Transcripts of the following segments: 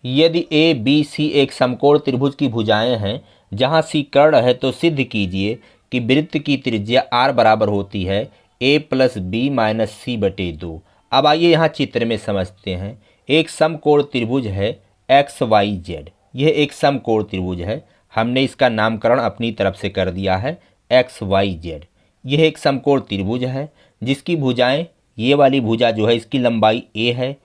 यदि A B C एक समकोण त्रिभुज की भुजाएं हैं जहां सी कर्ण है तो सिद्ध कीजिए कि वृत्त की त्रिज्या r बराबर होती है a प्लस बी माइनस सी बटे 2। अब आइए यहाँ चित्र में समझते हैं। एक समकोण त्रिभुज है एक्स वाई जेड। यह एक समकोण त्रिभुज है, हमने इसका नामकरण अपनी तरफ से कर दिया है एक्स वाई जेड। यह एक समकोण त्रिभुज है जिसकी भुजाएं, ये वाली भुजा जो है इसकी लंबाई a है,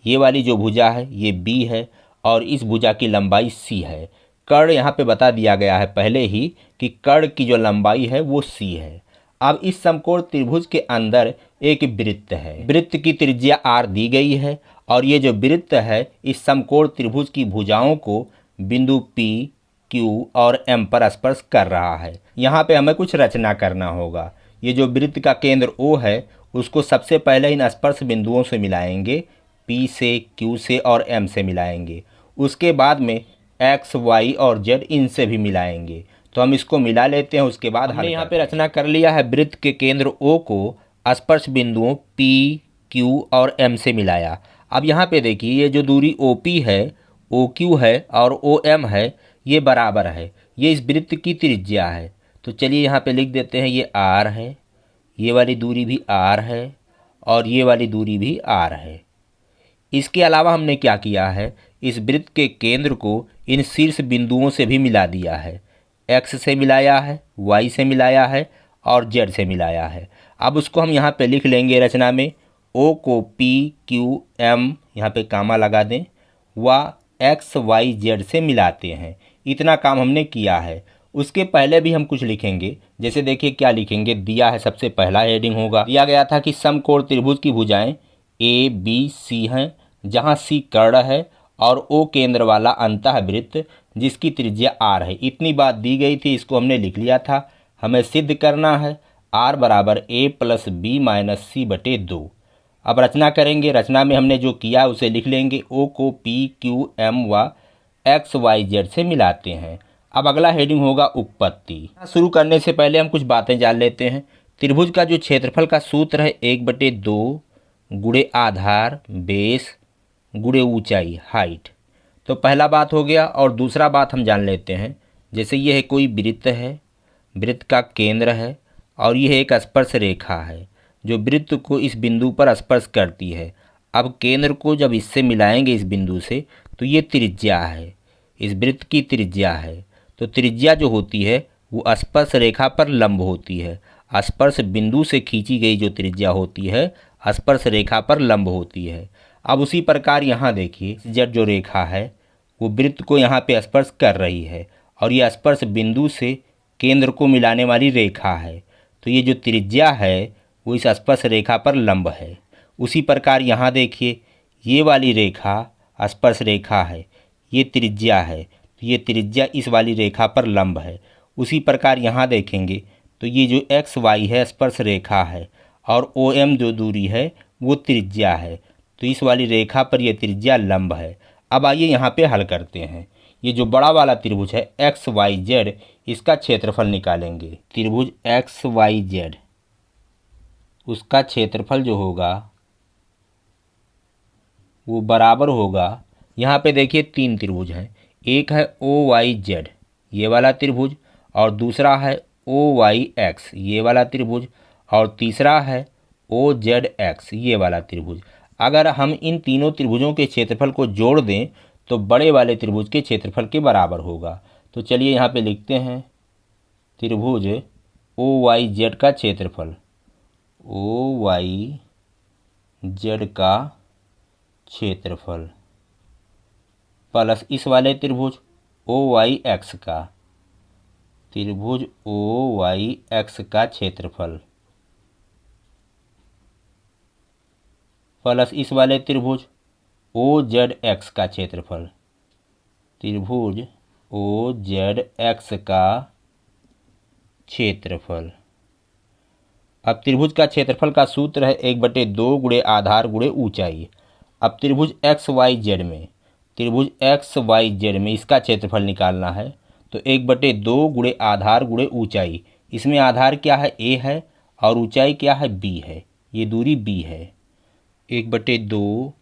ये वाली जो भुजा है ये b है और इस भुजा की लंबाई c है। कर्ण यहाँ पे बता दिया गया है पहले ही कि कर्ण की जो लंबाई है वो c है। अब इस समकोण त्रिभुज के अंदर एक वृत्त है, वृत्त की त्रिज्या r दी गई है और ये जो वृत्त है इस समकोण त्रिभुज की भुजाओं को बिंदु P, Q और M पर स्पर्श कर रहा है। यहाँ पे हमें कुछ रचना करना होगा। ये जो वृत्त का केंद्र O है उसको सबसे पहले इन स्पर्श बिंदुओं से मिलाएंगे, P से, Q से और M से मिलाएंगे। उसके बाद में X, Y और Z इनसे भी मिलाएंगे। तो हम इसको मिला लेते हैं, उसके बाद हमने यहाँ पे रचना कर लिया है। वृत्त के केंद्र O को स्पर्श बिंदुओं P, Q और M से मिलाया। अब यहाँ पे देखिए ये जो दूरी OP है, OQ है और OM है ये बराबर है, ये इस वृत्त की त्रिज्या है। तो चलिए यहाँ पे लिख देते हैं ये R है, ये वाली दूरी भी R है और ये वाली दूरी भी R है। इसके अलावा हमने क्या किया है, इस वृत्त के केंद्र को इन शीर्ष बिंदुओं से भी मिला दिया है। X से मिलाया है, Y से मिलाया है और Z से मिलाया है। अब उसको हम यहाँ पे लिख लेंगे रचना में। O को P, Q, M यहाँ पे कामा लगा दें, व X, Y, Z से मिलाते हैं। इतना काम हमने किया है। उसके पहले भी हम कुछ लिखेंगे। जैसे देखिए क्या लिखेंगे, दिया है सबसे पहला हेडिंग होगा, दिया गया था कि समकोण त्रिभुज की भुजाएं A, B, C हैं जहां C कर्ण है और O केंद्र वाला अंतःवृत्त जिसकी त्रिज्या R है। इतनी बात दी गई थी, इसको हमने लिख लिया था। हमें सिद्ध करना है R बराबर A प्लस बी माइनस सी बटे 2। अब रचना करेंगे। रचना में हमने जो किया उसे लिख लेंगे। O को P, Q, M व X, Y, Z से मिलाते हैं। अब अगला हेडिंग होगा उत्पत्ति। शुरू करने से पहले हम कुछ बातें जान लेते हैं। त्रिभुज का जो क्षेत्रफल का सूत्र है 1/2 गुणे आधार बेस गुणे ऊंचाई हाइट। तो पहला बात हो गया। और दूसरा बात हम जान लेते हैं, जैसे ये है कोई वृत्त है, वृत्त का केंद्र है और यह एक स्पर्श रेखा है जो वृत्त को इस बिंदु पर स्पर्श करती है। अब केंद्र को जब इससे मिलाएंगे इस बिंदु से तो ये त्रिज्या है, इस वृत्त की त्रिज्या है। तो त्रिज्या जो होती है वो स्पर्श रेखा पर लंब होती है। स्पर्श बिंदु से खींची गई जो त्रिज्या होती है स्पर्श रेखा पर लंब होती है। अब उसी प्रकार यहाँ देखिए जेड जो रेखा है वो वृत्त को यहाँ पे स्पर्श कर रही है और ये स्पर्श बिंदु से केंद्र को मिलाने वाली रेखा है। तो ये जो त्रिज्या है वो इस स्पर्श रेखा पर लंब है। उसी प्रकार यहाँ देखिए ये वाली रेखा स्पर्श रेखा है, ये त्रिज्या है, तो ये त्रिज्या इस वाली रेखा पर लंब है। उसी प्रकार यहाँ देखेंगे तो ये जो एक्स वाई है स्पर्श रेखा है और ओ एम जो दूरी है वो त्रिज्या है, तो इस वाली रेखा पर ये त्रिज्या लंब है। अब आइए यहाँ पे हल करते हैं। ये जो बड़ा वाला त्रिभुज है एक्स वाई जेड, इसका क्षेत्रफल निकालेंगे। त्रिभुज एक्स वाई जेड, उसका क्षेत्रफल जो होगा वो बराबर होगा, यहाँ पे देखिए तीन त्रिभुज हैं। एक है ओ वाई जेड ये वाला त्रिभुज और दूसरा है ओ वाई एक्स ये वाला त्रिभुज और तीसरा है ओ जेड एक्स ये वाला त्रिभुज। अगर हम इन तीनों त्रिभुजों के क्षेत्रफल को जोड़ दें तो बड़े वाले त्रिभुज के क्षेत्रफल के बराबर होगा। तो चलिए यहाँ पे लिखते हैं त्रिभुज ओ वाई जेड का क्षेत्रफल, ओ वाई जेड का क्षेत्रफल प्लस इस वाले त्रिभुज ओ वाई एक्स का, त्रिभुज ओ वाई एक्स का क्षेत्रफल प्लस इस वाले त्रिभुज ओ जेड एक्स का क्षेत्रफल, त्रिभुज ओ जेड एक्स का क्षेत्रफल। अब त्रिभुज का क्षेत्रफल का सूत्र है 1/2 गुणे आधार गुणे ऊंचाई। अब त्रिभुज एक्स वाई जेड में, त्रिभुज एक्स वाई जेड में इसका क्षेत्रफल निकालना है तो 1/2 गुणे आधार गुणे ऊंचाई। इसमें आधार क्या है a है और ऊंचाई क्या है b है, ये दूरी b है। 1/2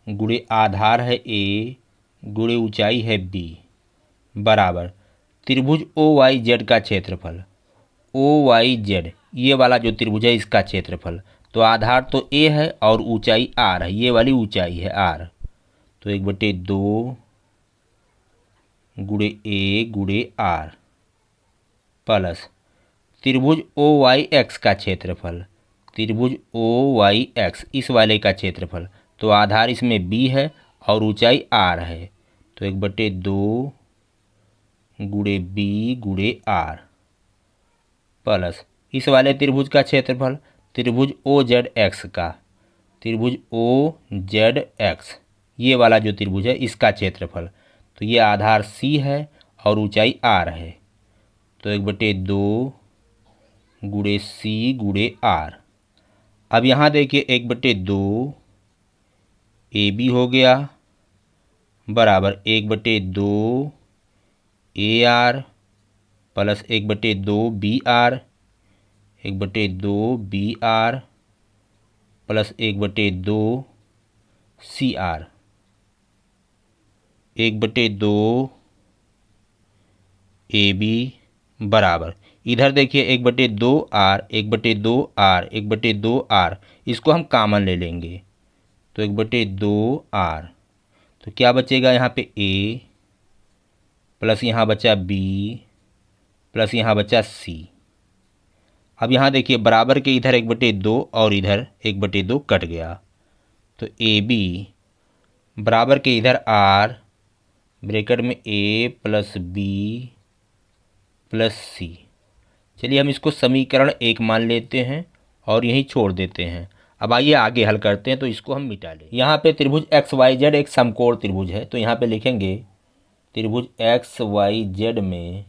गुणे आधार है a गुणे ऊंचाई है b बराबर त्रिभुज ओ वाई जेड का क्षेत्रफल, ओ वाई जेड ये वाला जो त्रिभुज है इसका क्षेत्रफल। तो आधार तो a है और ऊंचाई r है, ये वाली ऊंचाई है r। तो 1/2 गुणे a गुणे r प्लस त्रिभुज ओ वाई एक्स का क्षेत्रफल, त्रिभुज ओ वाई एक्स इस वाले का क्षेत्रफल। तो आधार इसमें b है और ऊंचाई r है। तो 1/2 गुणे b गुणे r प्लस इस वाले त्रिभुज का क्षेत्रफल, त्रिभुज ओ जेड एक्स का, त्रिभुज ओ जेड एक्स ये वाला जो त्रिभुज है इसका क्षेत्रफल। तो ये आधार c है और ऊंचाई r है। तो 1/2 गुणे c गुणे r। अब यहाँ देखिए 1/2 ए बी हो गया बराबर 1/2 A R plus 1/2 B R, 1/2 B R plus 1/2 C R, 1/2 A B बराबर इधर देखिए 1/2 आर, 1/2 आर, 1/2 आर इसको हम कॉमन ले लेंगे। तो 1/2 आर तो क्या बचेगा यहाँ पे a प्लस यहाँ बचा b प्लस यहाँ बचा c। अब यहाँ देखिए बराबर के इधर 1/2 और इधर 1/2 कट गया। तो ए बी बराबर के इधर r ब्रैकेट में a plus b plus c। चलिए हम इसको समीकरण 1 मान लेते हैं और यहीं छोड़ देते हैं। अब आइए आगे हल करते हैं। तो इसको हम मिटा लें। यहाँ पे त्रिभुज एक्स वाई जेड एक समकोण त्रिभुज है। तो यहाँ पे लिखेंगे त्रिभुज एक्स वाई जेड में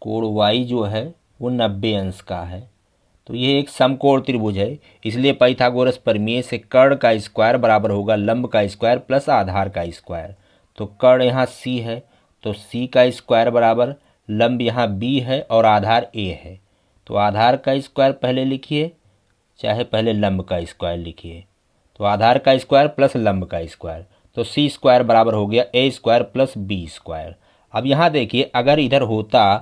कोण y जो है वो 90 अंश का है। तो ये एक समकोण त्रिभुज है, इसलिए पाइथागोरस प्रमेय से कर्ण का स्क्वायर बराबर होगा लंब का स्क्वायर प्लस आधार का स्क्वायर। तो कर्ण यहाँ c है तो c का स्क्वायर बराबर लंब यहाँ b है और आधार a है। तो आधार का स्क्वायर पहले लिखिए चाहे पहले लंब का स्क्वायर लिखिए। तो आधार का स्क्वायर प्लस लंब का स्क्वायर, तो c स्क्वायर बराबर हो गया a square plus b square. अब यहाँ देखिए अगर इधर होता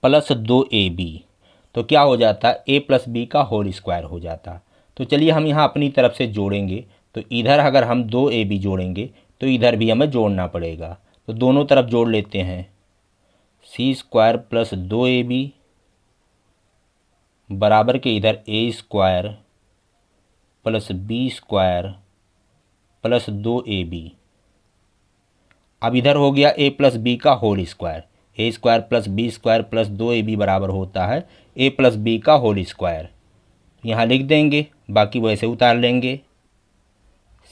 प्लस 2ab तो क्या हो जाता, a प्लस बी का होल स्क्वायर हो जाता। तो चलिए हम यहाँ अपनी तरफ से जोड़ेंगे। तो इधर अगर हम 2ab जोड़ेंगे तो इधर भी हमें जोड़ना पड़ेगा। तो दोनों तरफ जोड़ लेते हैं। c स्क्वायर प्लस 2ab बराबर के इधर a square plus b square plus 2ab। अब इधर हो गया a प्लस बी का whole square, a square plus B square plus 2ab बराबर होता है a प्लस बी का होल स्क्वायर। यहाँ लिख देंगे, बाकी वैसे उतार लेंगे।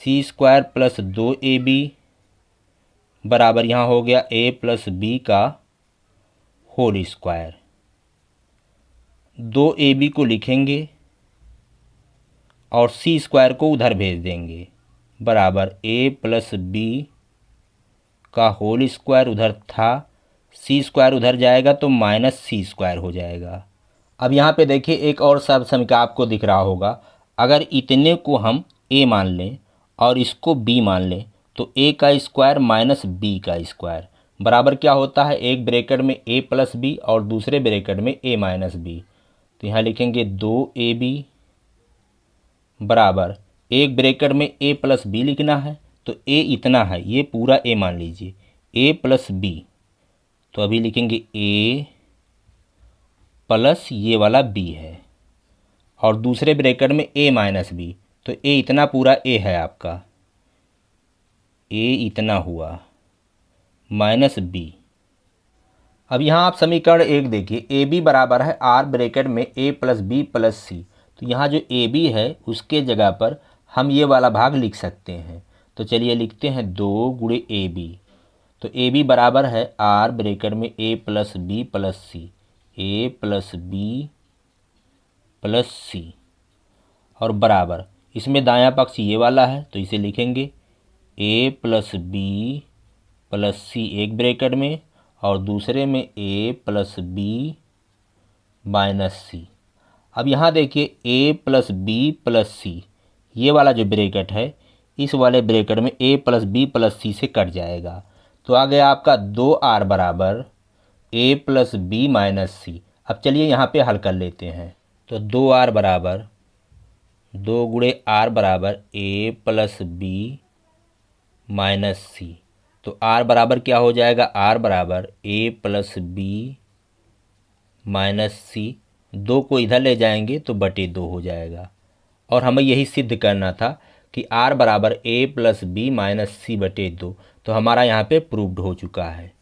c स्क्वायर प्लस 2ab बराबर यहाँ हो गया a प्लस बी का होल स्क्वायर। 2ab को लिखेंगे और c स्क्वायर को उधर भेज देंगे बराबर a प्लस बी का होल स्क्वायर उधर था, c स्क्वायर उधर जाएगा तो माइनस c स्क्वायर हो जाएगा। अब यहाँ पे देखिए एक और सब समीकरण आपको दिख रहा होगा। अगर इतने को हम a मान लें और इसको b मान लें तो a का स्क्वायर माइनस b का स्क्वायर बराबर क्या होता है, एक ब्रैकेट में a प्लस बी और दूसरे ब्रैकेट में a माइनस बी। तो यहाँ लिखेंगे 2ab बराबर एक ब्रैकेट में a प्लस बी लिखना है तो a इतना है, ये पूरा a मान लीजिए, a प्लस बी। तो अभी लिखेंगे a प्लस ये वाला b है और दूसरे ब्रैकेट में a माइनस बी। तो a इतना पूरा a है आपका, a इतना हुआ माइनस b। अब यहाँ आप समीकरण 1 देखिए, ए बी बराबर है r ब्रैकेट में a प्लस बी प्लस सी। तो यहाँ जो ए बी है उसके जगह पर हम ये वाला भाग लिख सकते हैं। तो चलिए लिखते हैं 2 गुणे ए बी। तो ए बी बराबर है r ब्रैकेट में a plus B plus C, a plus B plus C और बराबर इसमें दायां पक्ष ये वाला है तो इसे लिखेंगे a प्लस बी प्लस सी एक ब्रैकेट में और दूसरे में a प्लस बी माइनस सी। अब यहाँ देखिए a प्लस बी प्लस सी ये वाला जो ब्रैकेट है इस वाले ब्रैकेट में a प्लस बी प्लस सी से कट जाएगा। तो आ गया आपका 2r बराबर a प्लस बी माइनस सी। अब चलिए यहाँ पे हल कर लेते हैं। तो 2r बराबर 2 गुणे r बराबर a प्लस बी माइनस सी। तो r बराबर क्या हो जाएगा, r बराबर a प्लस बी माइनस सी। 2 को इधर ले जाएंगे तो बटे 2 हो जाएगा। और हमें यही सिद्ध करना था कि r बराबर a प्लस बी माइनस सी बटे 2। तो हमारा यहाँ पे प्रूव्ड हो चुका है।